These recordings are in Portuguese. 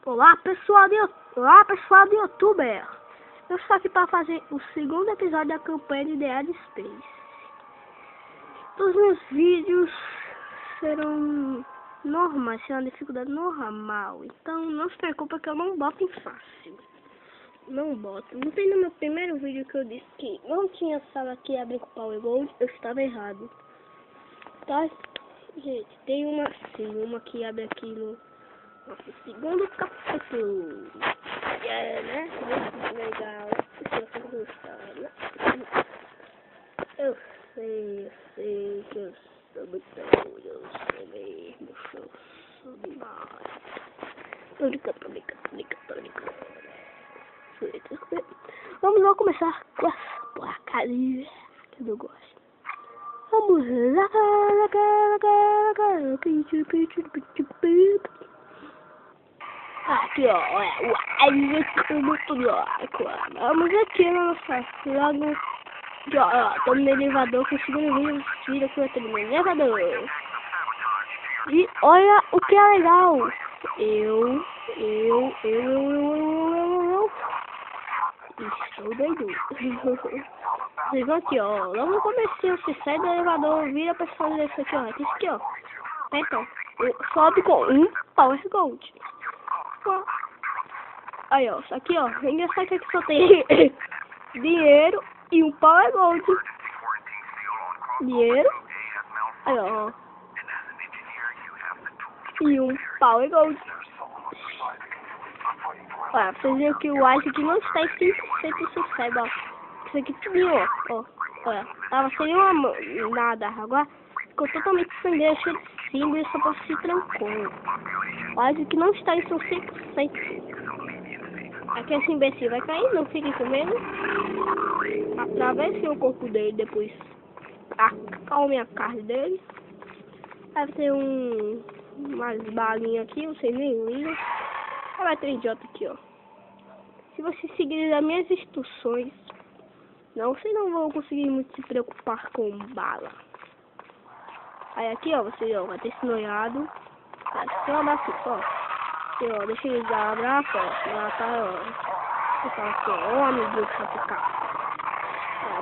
Olá pessoal do YouTuber. Eu estou aqui para fazer o segundo episódio da campanha de Dead Space. Os meus vídeos serão normais, serão dificuldade normal. Então não se preocupe que eu não boto em fácil. Não boto. Não tem no meu primeiro vídeo que eu disse que não tinha sala que abre com Power Gold, eu estava errado. Tá? Gente, tem uma sim, uma que abre aqui no nosso segundo capítulo. Né? Muito legal. Você vai gostar, né? Eu sei que eu sou muito ruim, eu sou mesmo, eu sou demais. Tô brincando. Vamos lá começar com essa porcaria que eu não gosto. Vamos lá. Aqui, ó, vamos aqui na nossa logo. Aqui, ó, estamos no elevador com o segundo vídeo aqui, eu tô no elevador. E olha o que é legal. Eu estou doido. Vocês vão aqui, ó, logo no comecinho, você sai do elevador, vira pra cima desse aqui, ó, isso aqui, ó. Então, sobe com um Power Gold. Aí, ó, isso aqui, ó, é engraçado que aqui só tem dinheiro e um Power Gold. Dinheiro, aí, ó, e um Power Gold. Olha, vocês viram que o Ice aqui não está em 100% sucesso, ó. Isso aqui tudo, ó, olha, tava sem nada, agora ficou totalmente sem Deus, cheio de símbolo e só pra se trancou. O Ice aqui não está em seu 100%. Aqui esse imbecil vai cair, não fiquem com medo. Atravesse o corpo dele, depois acalme a carne dele. Deve ter umas balinhas aqui, vocês nem ligam. Aí vai ter idiota aqui, ó. Se vocês seguirem as minhas instruções, vocês não vão conseguir muito se preocupar com bala. Aí aqui, ó, você ó, vai ter esse noiado. Tem um abraço, ó. Aqui, ó, deixa ele dar um abraço, ó. Lá tá, ó. Você fala aqui, ó, amiguinho que vai ficar.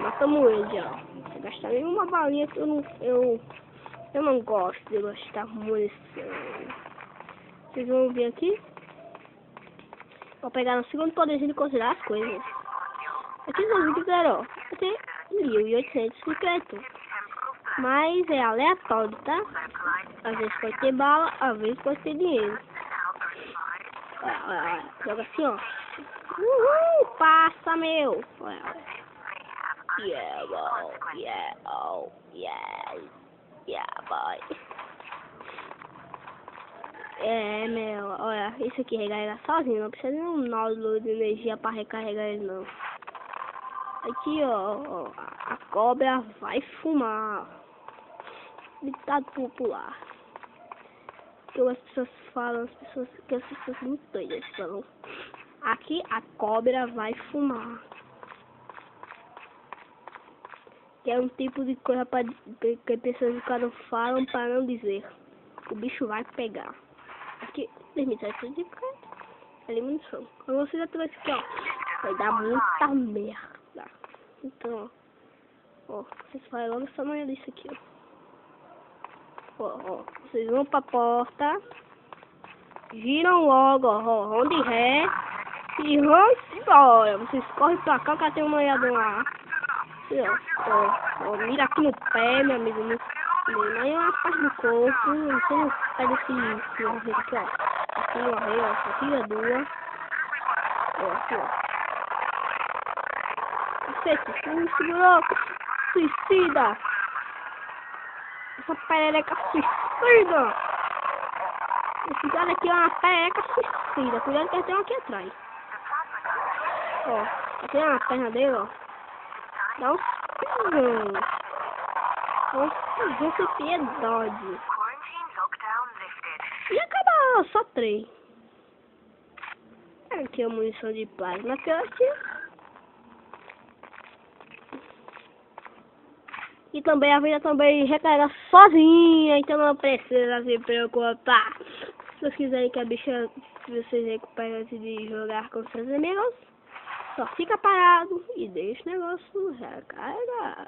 Matamos ele já. Não gastar nenhuma balinha que eu não gosto de gastar munição. Vocês vão vir aqui. Vou pegar no segundo poderzinho de considerar as coisas. Aqui no vídeo, galera, ó. Vai ter 1.800 inscritos. Mas é aleatório, tá? Às vezes pode ter bala, às vezes pode ter dinheiro. Olha. Joga assim, ó. Uhul! Passa, meu! Olha. Yeah, boy. É, meu, olha, isso aqui recarrega sozinho, não precisa de um nódulo de energia para recarregar ele, não. Aqui, ó, a cobra vai fumar. Ditado popular. Que as pessoas falam, as pessoas são muito doidas falam. Aqui a cobra vai fumar. Que é um tipo de coisa que pessoas de cara falam para não dizer. O bicho vai pegar. Aqui, 2007 de eliminação. Quando você já trouxe aqui, ó, vai dar muita merda. Então, ó, vocês fazem logo essa manhã disso aqui, ó. Vocês vão pra porta, giram logo, ó, vão de ré e vão embora. Vocês correm pra cá que tem uma olhada lá. Ó, mira aqui no pé, meu amigo. Aí é uma parte do corpo, não sei o pé desse arreio aqui, ó. Aqui o arreio, ó, aqui é duas. Ó, aqui, ó. Você segurou, suicida! Essa perereca suicida! Esse cara aqui é uma perereca suicida, cuidado que tem um aqui atrás. Ó, aqui é uma perna dele, ó. Dá uns pisão. Nossa, que piedade. E acabou, só 3. Aqui a munição de plasma que eu aqui. E também a vida também recarrega sozinha, então não precisa se preocupar. vocês quiserem que a bicha, vocês recuperem antes de jogar com seus amigos, só fica parado e deixa o negócio recarregar.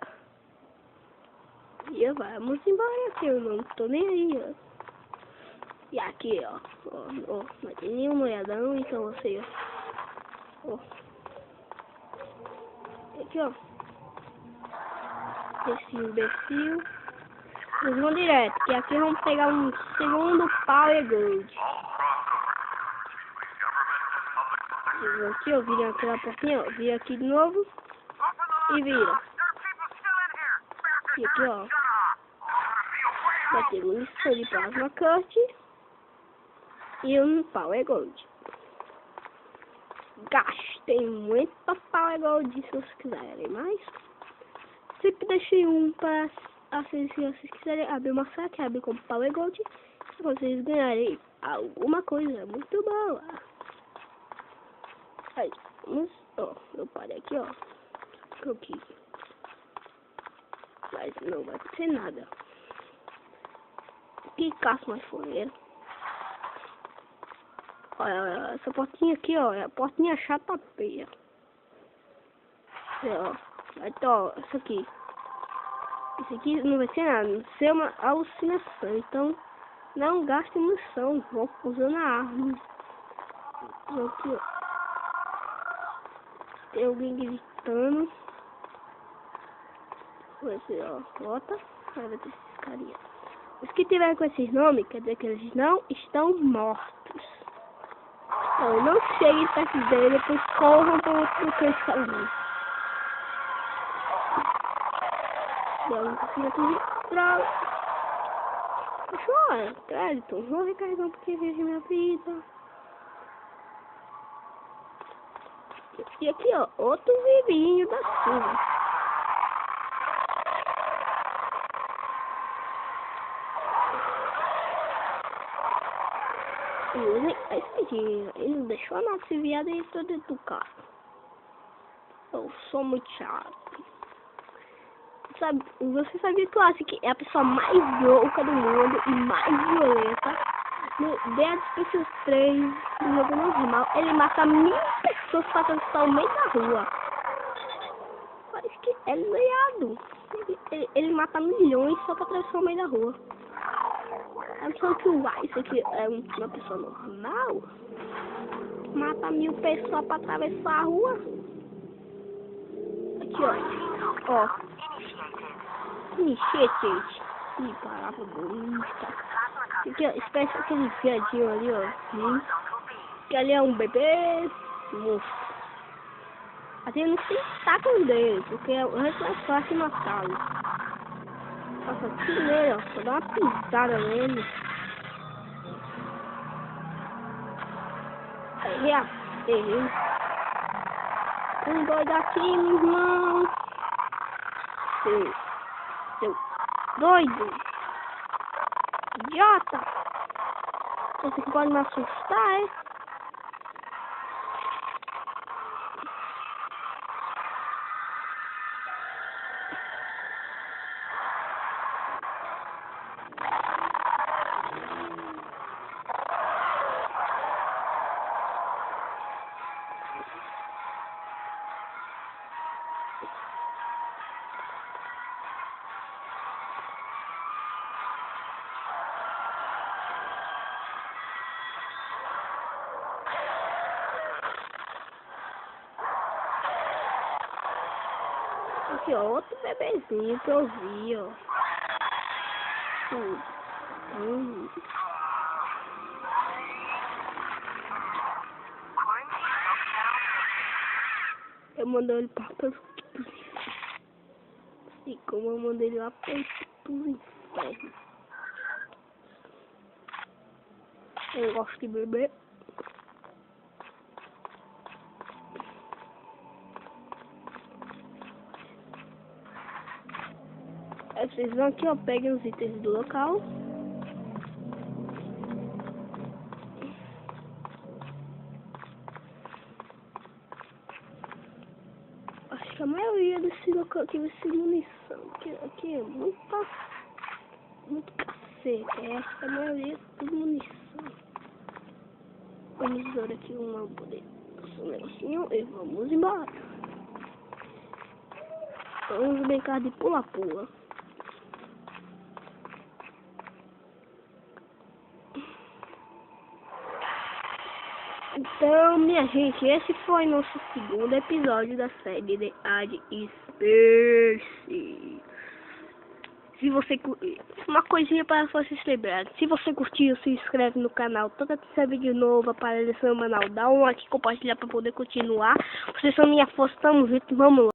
E vamos embora, que eu não tô nem aí, ó. E aqui, ó, não tem nenhum molhadão, então você, ó. Aqui, ó. Esse imbecil. Eles vão direto, que aqui vamos pegar um segundo Power Gold. Aqui, ó, vira aquela portinha, ó, vira aqui de novo e vira. E aqui, ó, vai ter munição de plasma cut e um Power Gold. Gastei muita Power Gold se vocês quiserem, mas sempre deixei um para assim, se vocês quiserem abrir uma saque, abre com Power Gold, se vocês ganharem alguma coisa muito boa. Aí, vamos, ó, eu parei aqui, ó, aqui, mas não vai acontecer nada. Que caça mais fogueira. Olha, essa portinha aqui, ó, é a portinha chata feia. Ó, então, isso aqui não vai ser nada, vai ser uma alucinação, então não gaste munição, vou usando a arma. Aqui, ó, tem alguém gritando. Vai ser, ó, bota, vai ter esses carinha. Os que tiverem com esses nomes, quer dizer que eles não estão mortos. Então não cheguem perto dele, depois corram para outro canto ali. Eu não consigo atingir. Droga. Chora, crédito. Vou recarregar porque vejo minha vida. E aqui, ó, outro vivinho da chuva. E usem a espadinha. Ele não deixou a nossa viada aí toda dentro do carro. Eu sou muito chato. Sabe, você sabia que eu acho que é a pessoa mais louca do mundo e mais violenta? No Dead Space 3, no jogo normal, ele mata 1000 pessoas pra atravessar o meio da rua. Parece que é lenhado. Ele mata milhões só pra atravessar o meio da rua. A pessoa que o Ice aqui é uma pessoa normal, mata 1000 pessoas pra atravessar a rua. Aqui, ó. Gente. Ih, palavra bonita. Aqui, ó, espécie aquele viadinho ali, ó. Que ali é um bebê monstro. Assim, eu não sei se tá com dele, porque o resto é fácil matá-lo. Passa aqui nele, ó. Vou dar uma pisada nele. Aí, errei. Um doido aqui, meu irmão. Seu doido. Idiota. Você que pode me assustar, é? Aqui, ó, outro bebezinho que eu vi, ó. Eu mandei ele para os assim como eu mandei ele lá para os infernos. Eu gosto de beber. Vocês vão aqui, ó, peguem os itens do local. Acho que a maioria desse local aqui vai ser munição. Aqui é muito cacete. Acho que a maioria é tudo munição. Vamos usar aqui uma poder. Um negocinho e vamos embora. Vamos brincar de pula-pula. Então, minha gente, esse foi nosso segundo episódio da série de Ad Space. Se você uma coisinha para vocês lembrarem. Se você curtiu, se inscreve no canal. Toda terceira vídeo novo aparece no canal. Dá um like, compartilhar para poder continuar. Vocês são minha força, tamo junto, vamos lá.